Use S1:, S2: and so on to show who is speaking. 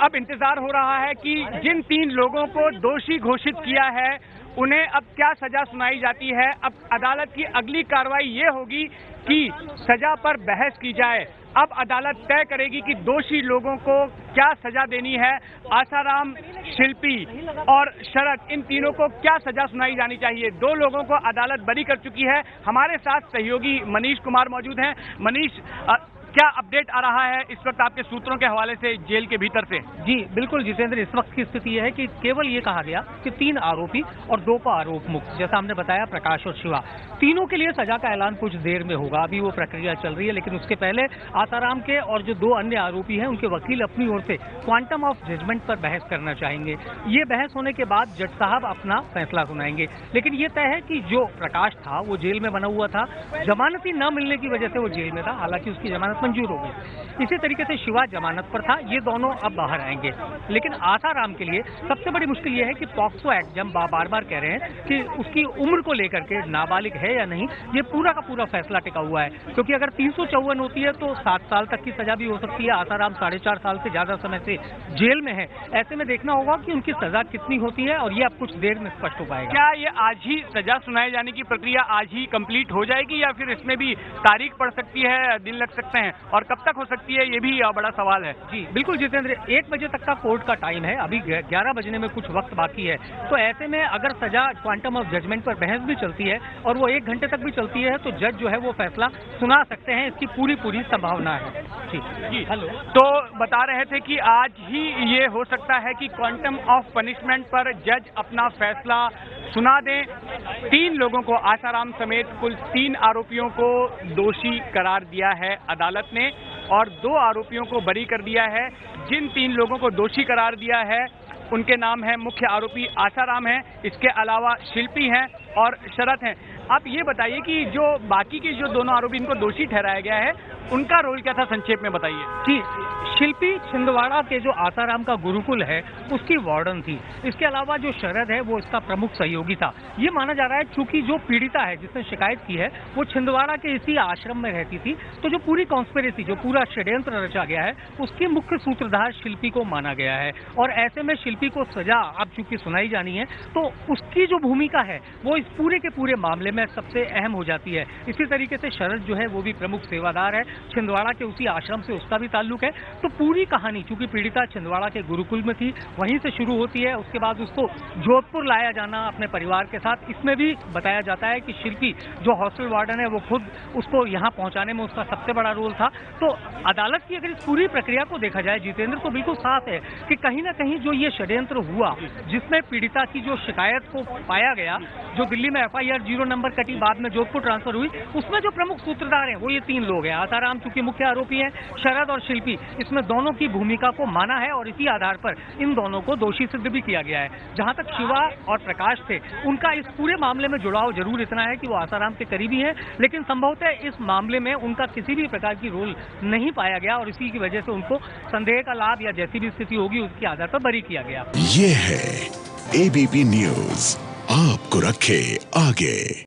S1: अब इंतजार हो रहा है कि जिन 3 लोगों को दोषी घोषित किया है उन्हें अब क्या सजा सुनाई जाती है। अब अदालत की अगली कार्रवाई ये होगी कि सजा पर बहस की जाए। अब अदालत तय करेगी कि दोषी लोगों को क्या सजा देनी है। आसाराम, शिल्पी और शरद, इन तीनों को क्या सजा सुनाई जानी चाहिए। 2 लोगों को अदालत बरी कर चुकी है। हमारे साथ सहयोगी मनीष कुमार मौजूद हैं। मनीष, क्या अपडेट आ रहा है इस वक्त आपके सूत्रों के हवाले से जेल के भीतर से?
S2: जी बिल्कुल जितेंद्र, इस वक्त की स्थिति यह है कि केवल ये कहा गया कि 3 आरोपी और 2 को आरोप मुक्त, जैसा हमने बताया प्रकाश और शिवा, तीनों के लिए सजा का ऐलान कुछ देर में होगा। अभी वो प्रक्रिया चल रही है, लेकिन उसके पहले आसाराम के और जो 2 अन्य आरोपी हैं उनके वकील अपनी ओर से क्वांटम ऑफ जजमेंट पर बहस करना चाहेंगे। ये बहस होने के बाद जज साहब अपना फैसला सुनाएंगे। लेकिन ये तय है कि जो प्रकाश था वो जेल में बना हुआ था, जमानती न मिलने की वजह से वो जेल में था, हालांकि उसकी जमानत मंजूर हो गई। इसी तरीके से शिवा जमानत पर था। ये दोनों अब बाहर आएंगे। लेकिन आसाराम के लिए सबसे बड़ी मुश्किल ये है कि पॉक्सो एक्ट, जब बार बार कह रहे हैं कि उसकी उम्र को लेकर के नाबालिग है या नहीं, ये पूरा का पूरा फैसला टिका हुआ है। क्योंकि अगर 354 होती है तो 7 साल तक की सजा भी हो सकती है। आसाराम 4.5 साल से ज्यादा समय से जेल में है। ऐसे में देखना होगा कि उनकी सजा कितनी होती है और ये अब कुछ देर में स्पष्ट हो पाएगा।
S1: क्या ये आज ही सजा सुनाए जाने की प्रक्रिया आज ही कंप्लीट हो जाएगी या फिर इसमें भी तारीख पड़ सकती है, दिन लग सकते हैं, और कब तक हो सकती है, ये भी बड़ा सवाल है?
S2: जी बिल्कुल जितेंद्र, 1 बजे तक का कोर्ट का टाइम है। अभी 11 बजने में कुछ वक्त बाकी है। तो ऐसे में अगर सजा क्वांटम ऑफ जजमेंट पर बहस भी चलती है और वो 1 घंटे तक भी चलती है तो जज जो है वो फैसला सुना सकते हैं। इसकी पूरी संभावना है।
S1: जी हेलो, तो बता रहे थे कि आज ही ये हो सकता है कि क्वांटम ऑफ पनिशमेंट पर जज अपना फैसला सुना दें। 3 लोगों को, आसाराम समेत कुल 3 आरोपियों को दोषी करार दिया है अदालत ने और 2 आरोपियों को बरी कर दिया है। जिन 3 लोगों को दोषी करार दिया है उनके नाम है, मुख्य आरोपी आसाराम है, इसके अलावा शिल्पी हैं और शरद हैं। आप ये बताइए कि जो बाकी के जो दोनों आरोपी इनको दोषी ठहराया गया है उनका रोल क्या था, संक्षेप में बताइए।
S2: जी, शिल्पी छिंदवाड़ा के जो आसाराम का गुरुकुल है उसकी वार्डन थी। इसके अलावा जो शरद है वो इसका प्रमुख सहयोगी था। ये माना जा रहा है चूंकि जो पीड़िता है जिसने शिकायत की है वो छिंदवाड़ा के इसी आश्रम में रहती थी, तो जो पूरी कॉन्स्पिरेसी, जो पूरा षड्यंत्र रचा गया है उसकी मुख्य सूत्रधार शिल्पी को माना गया है। और ऐसे में शिल्पी को सजा अब चूंकि सुनाई जानी है तो उसकी जो भूमिका है वो इस पूरे के पूरे मामले में सबसे अहम हो जाती है। इसी तरीके से शरद जो है वो भी प्रमुख सेवादार है, छिंदवाड़ा के उसी आश्रम से उसका भी ताल्लुक है। तो पूरी कहानी, चूंकि पीड़िता छिंदवाड़ा के गुरुकुल में थी, वहीं से शुरू होती है। उसके बाद उसको जोधपुर लाया जाना अपने परिवार के साथ, इसमें भी बताया जाता है कि शिल्पी जो हॉस्टल वार्डन है वो खुद उसको यहाँ पहुंचाने में उसका सबसे बड़ा रोल था। तो अदालत की अगर इस पूरी प्रक्रिया को देखा जाए जितेंद्र, तो बिल्कुल साफ है कि कहीं ना कहीं जो ये षड्यंत्र हुआ जिसमें पीड़िता की जो शिकायत को पाया गया, जो दिल्ली में FIR 0 नंबर कटी, बाद में जोधपुर ट्रांसफर हुई, उसमें जो प्रमुख सूत्रधार हैं वो ये 3 लोग हैं। आसाराम चूंकि मुख्य आरोपी हैं, शरद और शिल्पी, इसमें दोनों की भूमिका को माना है और इसी आधार पर इन दोनों को दोषी सिद्ध भी किया गया है। जहां तक शिवा और प्रकाश थे, उनका इस पूरे मामले में जुड़ाव जरूर इतना है कि वो आसाराम के करीबी हैं, लेकिन संभवतः इस मामले में उनका किसी भी प्रकार की रोल नहीं पाया गया और इसी की वजह से उनको संदेह का लाभ या जैसी भी स्थिति होगी उसके आधार पर बरी किया गया।
S3: ये है ABP न्यूज, आपको रखे आगे।